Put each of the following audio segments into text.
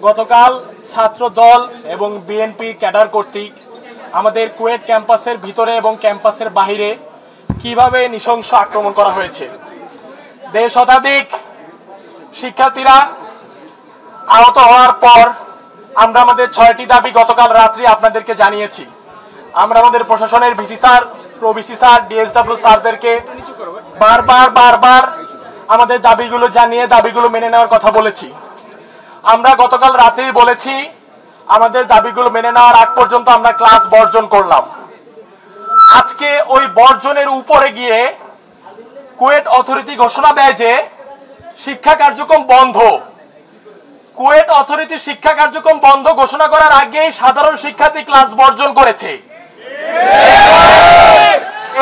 গতকাল ছাত্র দল এবং বিএনপি ক্যাডার কর্তৃক আমাদের কুয়েট ক্যাম্পাসের ভিতরে এবং ক্যাম্পাসের বাহিরে কিভাবে নৃশংস আক্রমণ করা হয়েছে। 1.5 শতাধিক শিক্ষার্থীরা আহত হওয়ার পর আমরা আমাদের 6টি দাবি গতকাল রাত্রি আপনাদেরকে জানিয়েছি। আমরা আমাদের প্রশাসনের VC sir, pro VC sir, DSW স্যারদেরকে বারবার আমাদের দাবিগুলো জানিয়ে দাবিগুলো মেনে নেওয়ার কথা বলেছি। আমরা গতকাল রাতেই বলেছি আমাদের দাবিগুলো মেনে নেওয়ার আগ পর্যন্ত আমরা ক্লাস বর্জন করলাম। আজকে ওই বর্জনের উপরে গিয়ে কুয়েট অথরিটি ঘোষণা দেয় যে শিক্ষা কার্যক্রম বন্ধ। কুয়েট অথরিটি শিক্ষা কার্যক্রম বন্ধ ঘোষণা করার আগেই সাধারণ শিক্ষার্থী ক্লাস বর্জন করেছে।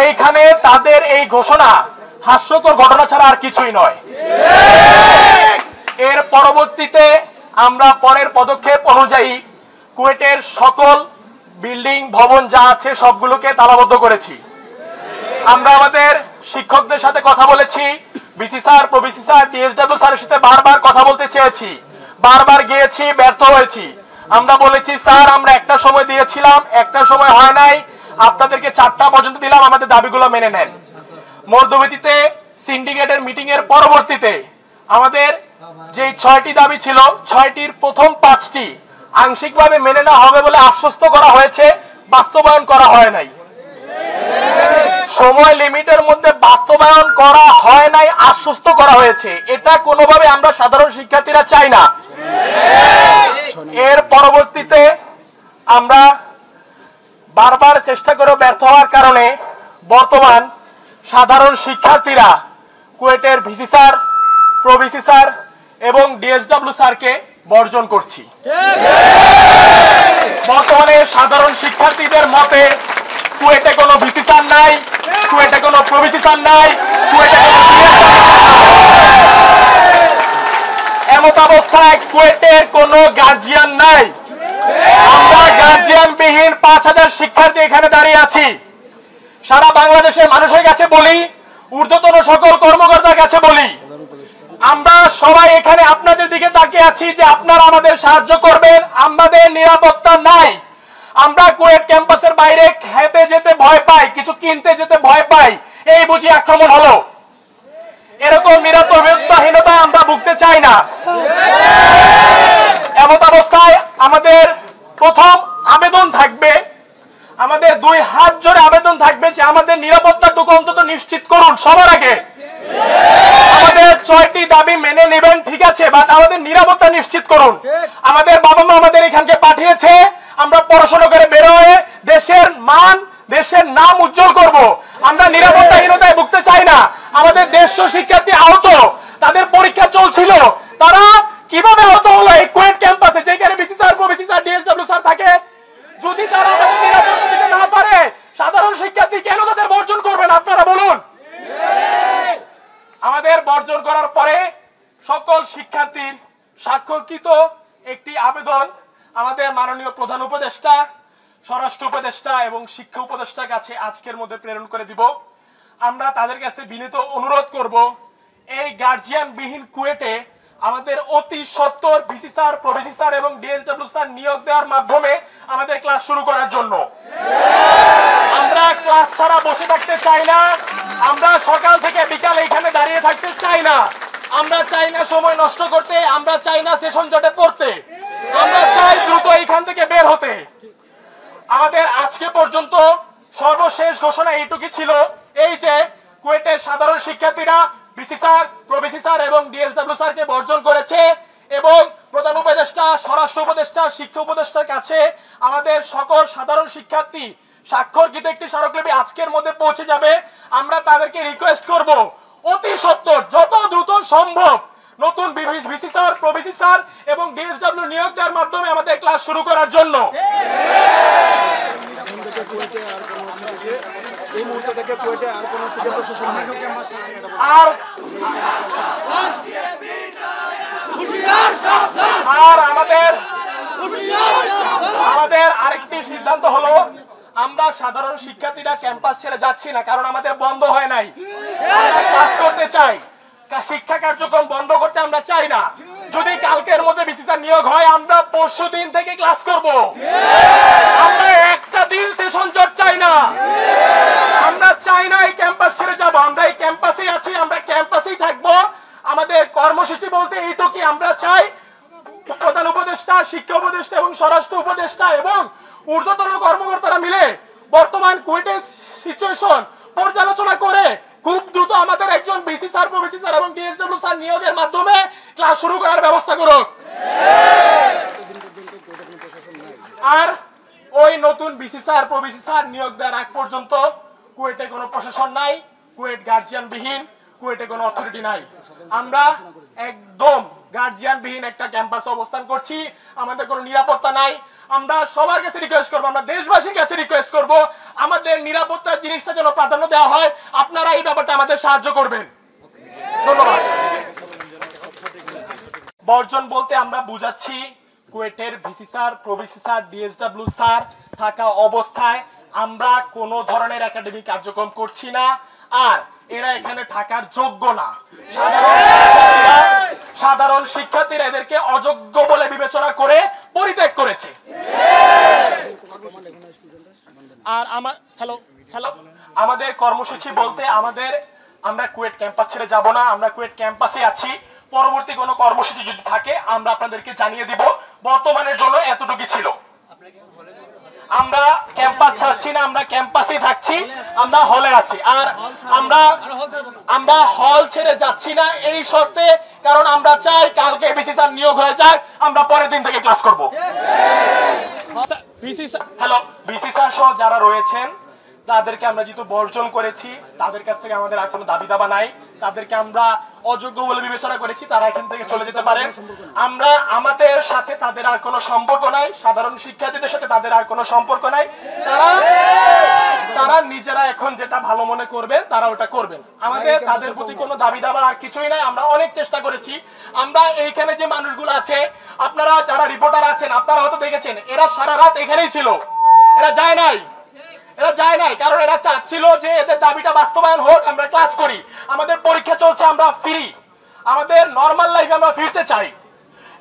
এইখানে তাদের এই ঘোষণা হাস্যকর ঘটনা ছাড়া আর কিছুই নয়। এর পরবর্তীতে আমরা পরের পদক্ষেপ অনুযায়ী কুয়েটের সকল বিল্ডিং ভবন যা আছে সবগুলোকে তালাবদ্ধ করেছি। আমরা আমাদের শিক্ষকদের সাথে কথা বলেছি, VC sir, pro VC sir, DSW স্যারের সাথে বারবার কথা বলতে চেয়েছি, বারবার গিয়েছি, ব্যর্থ হয়েছি। আমরা বলেছি স্যার আমরা একটা সময় দিয়েছিলাম, একটা সময় হয় নাই, আপনাদেরকে 4টা পর্যন্ত দিলাম, আমাদের দাবিগুলো মেনে নেন। মধ্যবিত্তিতে সিন্ডিকেটের মিটিং এর পরবর্তীতে আমাদের যে 6টি দাবি ছিল 6টির প্রথম 5টি আংশিকভাবে মেনে নেওয়া হবে বলে আশ্বস্ত করা হয়েছে, বাস্তবায়ন করা হয় নাই। সময় লিমিটের মধ্যে বাস্তবায়ন করা হয় নাই, আশ্বস্ত করা হয়েছে। এটা কোনোভাবে আমরা সাধারণ শিক্ষার্থীরা চাই না। এর পরবর্তীতে আমরা বারবার চেষ্টা করে ব্যর্থ হওয়ার কারণে বর্তমান সাধারণ শিক্ষার্থীরা কুয়েটের ভিসি স্যার, প্রভিসি স্যার এবং ডিএসডব্লিউ স্যারকে বর্জন করছি। বর্তমানে সাধারণ শিক্ষার্থীদের মতে কুয়েটে কোনো ভিসি স্যার নাই, কুয়েটে কোনো প্রভিসি স্যার নাই, কুয়েটে কোনো এমত অবস্থায় কুয়েটের কোনো গার্জিয়ান নাই। আমরা গার্জিয়ান বিহীন 5000 শিক্ষার্থী এখানে দাঁড়িয়ে আছি। সারা বাংলাদেশের মানুষের কাছে বলি, ঊর্ধ্বতন সকল কর্মকর্তার কাছে বলি, আমরা সবাই এখানে আপনাদের দিকে তাকিয়ে আছি যে আপনারা আমাদের সাহায্য করবেন। আমাদের নিরাপত্তা নাই। আমরা কুয়েট ক্যাম্পাসের বাইরে খেতে যেতে ভয় পাই, কিছু কিনতে যেতে ভয় পাই, এই বুঝি আক্রমণ হলো। এরকম নিরাপত্তাহীনতা আমরা ভুগতে চাই না। এমত অবস্থায় আমাদের প্রথম আবেদন থাকবে, আমাদের 2 হাত জোড়ে আবেদন থাকবে যে আমাদের নিরাপত্তাটুকু অন্তত নিশ্চিত করুন। সবার আগে আমাদের 6টি দাবি মেনে নেবেন, ঠিক আছে, বাট আমাদের নিরাপত্তা নিশ্চিত করুন। আমাদের বাবা মা আমাদের এখানকে পাঠিয়েছে, আমরা পড়াশোনা করে বের হয়ে দেশের মান, দেশের নাম উজ্জ্বল করব। আমরা নিরাপত্তাহীনতায় ভুগতে চাই না। আমাদের 150 শিক্ষার্থী আহত, তাদের পরীক্ষা চলছিল, তারা কিভাবে আহত হলো এই কুয়েট ক্যাম্পাসে যেখানে VC sir, pro VC sir, DSW sir থাকে? যদি তারা আমাদের নিরাপত্তা দিতে না পারে, সাধারণ শিক্ষার্থী কেন তাদের বর্জন করবেন আপনারা বলুন? আমাদের বর্জন করার পরে সকল শিক্ষার্থীর স্বাক্ষরকৃত একটি আবেদন আমাদের মাননীয় প্রধান উপদেষ্টা, স্বরাষ্ট্র উপদেষ্টা এবং শিক্ষা উপদেষ্টার কাছে আজকের মধ্যে প্রেরণ করে দিব। আমরা তাদের কাছে বিনীত অনুরোধ করব এই গার্জিয়ান বিহীন কুয়েটে আমাদের অতি সত্বর ভিসি স্যার, প্রভিসি স্যার এবং ডিএসডব্লিউ স্যার নিয়োগ দেওয়ার মাধ্যমে আমাদের ক্লাস শুরু করার জন্য। আমরা ক্লাস ছাড়া বসে থাকতে চাই না। আমরা সকাল থেকে বিকালে এখানে দাঁড়িয়ে থাকতে চাই না। আমরা চাই না সময় নষ্ট করতে, আমরা চাই না সেশন জটে পড়তে, আমরা চাই দ্রুত এখান থেকে বের হতে। আমাদের আজকে পর্যন্ত সর্বশেষ ঘোষণা এইটুকু ছিল, এই যে কুয়েটের সাধারণ শিক্ষার্থীরা ভিসি স্যার, প্রভিসি স্যার এবং ডিএসডব্লিউ স্যারকে বর্জন করেছে এবং প্রধান উপদেষ্টা, স্বরাষ্ট্র উপদেষ্টা, শিক্ষা উপদেষ্টার কাছে আমাদের সকল সাধারণ শিক্ষার্থী স্বাক্ষরকৃত একটি স্মারকলিপি আজকের মধ্যে পৌঁছে যাবে। আমরা তাদেরকে রিকোয়েস্ট করব অতি সত্বর যত দ্রুত সম্ভব নতুন ভিসি স্যার, প্রভিসি স্যার এবং ডিএসডব্লিউ নিয়োগ দেওয়ার মাধ্যমে আমাদের ক্লাস শুরু করার জন্য। আর আমাদের আরেকটি সিদ্ধান্ত হলো, আমরা সাধারণ শিক্ষার্থীরা ক্যাম্পাস ছেড়ে যাচ্ছি না, কারণ আমাদের বন্ধ হয় নাই। আমরা ক্লাস করতে চাই, শিক্ষা কার্যক্রম বন্ধ করতে আমরা চাই না। যদি কালকের মধ্যে বিসি স্যার নিয়োগ হয় আমরা পরশু দিন থেকে ক্লাস করব। আমরা একটা দিন সেশন জট চাই না, আমরা চাই না এই ক্যাম্পাস ছেড়ে যাব। আমরা এই ক্যাম্পাসেই আছি, আমরা ক্যাম্পাসেই থাকবো। আমাদের কর্মসূচি বলতে এইটুকুই, আমরা চাই প্রধান উপদেষ্টা, শিক্ষা উপদেষ্টা এবং স্বরাষ্ট্র উপদেষ্টা এবং ঊর্ধ্বতন কর্মকর্তারা মিলে বর্তমান কুয়েটের সিচুয়েশন পর্যালোচনা করে খুব দ্রুত আমাদের একজন বিসি স্যার, প্রভিসি স্যার এবং ডিএসডব্লিউ স্যার নিয়োগের মাধ্যমে ক্লাস শুরু করার ব্যবস্থা করুক। আর ওই নতুন বিসি স্যার, প্রভিসি স্যার নিয়োগ দেওয়ার আগ পর্যন্ত কুয়েটে কোনো প্রশাসন নাই, কুয়েট গার্জিয়ান বিহীন, কুয়েটে কোনো অথরিটি নাই। আমরা একদম গার্জিয়ান বিহীন একটা ক্যাম্পাসে অবস্থান করছি, আমাদের কোনো নিরাপত্তা নাই। আমরা সবার কাছে রিকোয়েস্ট করবো, আমরা দেশবাসীর কাছে রিকোয়েস্ট করব, আমাদের নিরাপত্তার জিনিসটা যেন প্রাধান্য দেওয়া হয়। আপনারা এই ব্যাপারটা আমাদের সাহায্য করবেন। ধন্যবাদ। বর্জন বলতে আমরা বুঝাচ্ছি কুয়েটের VC sir, pro VC sir, DSW sir থাকা অবস্থায় আমরা কোনো ধরনের একাডেমিক কার্যক্রম করছি না, আর এরা এখানে থাকার যোগ্য না। সাধারণ শিক্ষার্থীরা এদেরকে অযোগ্য বলে বিবেচনা করে পরিত্যাগ করেছে। আর আমাদের কর্মসূচি বলতে আমরা কুয়েট ক্যাম্পাস ছেড়ে যাব না, আমরা কুয়েট ক্যাম্পাসে আছি। পরবর্তী কোনো কর্মসূচি যদি থাকে আমরা আপনাদেরকে জানিয়ে দিব। বর্তমানের জন্য এতটুকু ছিল। আমরা ক্যাম্পাস ছাড়ছি না, আমরা ক্যাম্পাসেই থাকছি, আমরা হলে আছি। আর আমরা হল ছেড়ে যাচ্ছি না এই শর্তে, কারণ আমরা চাই কালকে বিসি স্যার নিয়োগ হয়ে যাক, আমরা পরের দিন থেকে ক্লাস করব। বিসি স্যার সহ যারা রয়েছেন তাদেরকে আমরা যেহেতু বর্জন করেছি, তাদের কাছ থেকে আমাদের আর কোনো দাবি দাবা নাই, তাদেরকে আমরা অযোগ্য বলে বিবেচনা করেছি, তারা এখান থেকে চলে যেতে পারেন। আমাদের সাথে তাদের আর কোনো সম্পর্ক নাই, সাধারণ শিক্ষার্থীদের সাথে তাদের আর কোনো সম্পর্ক নাই। তারা নিজেরা এখন যেটা ভালো মনে করবেন তারা ওটা করবেন। আমাদের তাদের প্রতি কোনো দাবি দাবা আর কিছুই নাই। আমরা অনেক চেষ্টা করেছি। আমরা এইখানে যে মানুষগুলো আছে, আপনারা যারা রিপোর্টার আছেন আপনারা হয়তো দেখেছেন, এরা সারা রাত এখানেই ছিল, এরা যায় নাই, কারণ এরা চাচ্ছিল যে এদের দাবিটা বাস্তবায়ন হোক, আমরা ক্লাস করি, আমাদের পরীক্ষা চলছে, আমরা ফিরি, আমাদের নরমাল লাইফে আমরা ফিরতে চাই।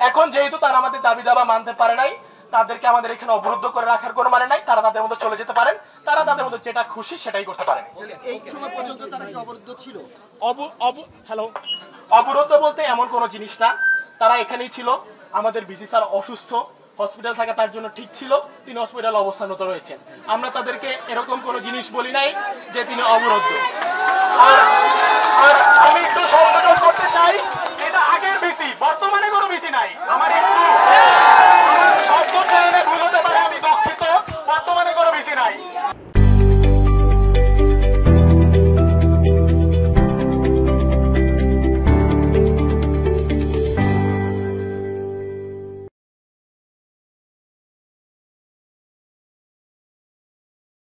এখন যেহেতু তারা আমাদের দাবি দাবা মানতে পারে নাই, তাদেরকে আমাদের এখানে অবরুদ্ধ করে রাখার কোনো মানে নাই। তারা তাদের মধ্যে চলে যেতে পারেন, তারা তাদের মধ্যে যেটা খুশি সেটাই করতে পারেন। এই সময় পর্যন্ত তারা কি অবরুদ্ধ ছিল? অবরুদ্ধ বলতে এমন কোনো জিনিস না, তারা এখানেই ছিল। আমাদের বিসি স্যার অসুস্থ, হসপিটাল থাকা তার জন্য ঠিক ছিল, তিনি হসপিটালে অবস্থানরত রয়েছেন। আমরা তাদেরকে এরকম কোনো জিনিস বলি নাই যে তিনি অবরুদ্ধ। আর আমি একটু সংযোজন করতে চাই, এটা আগের বিসি, বর্তমানে কোনো বিসি নাই। আমার একটু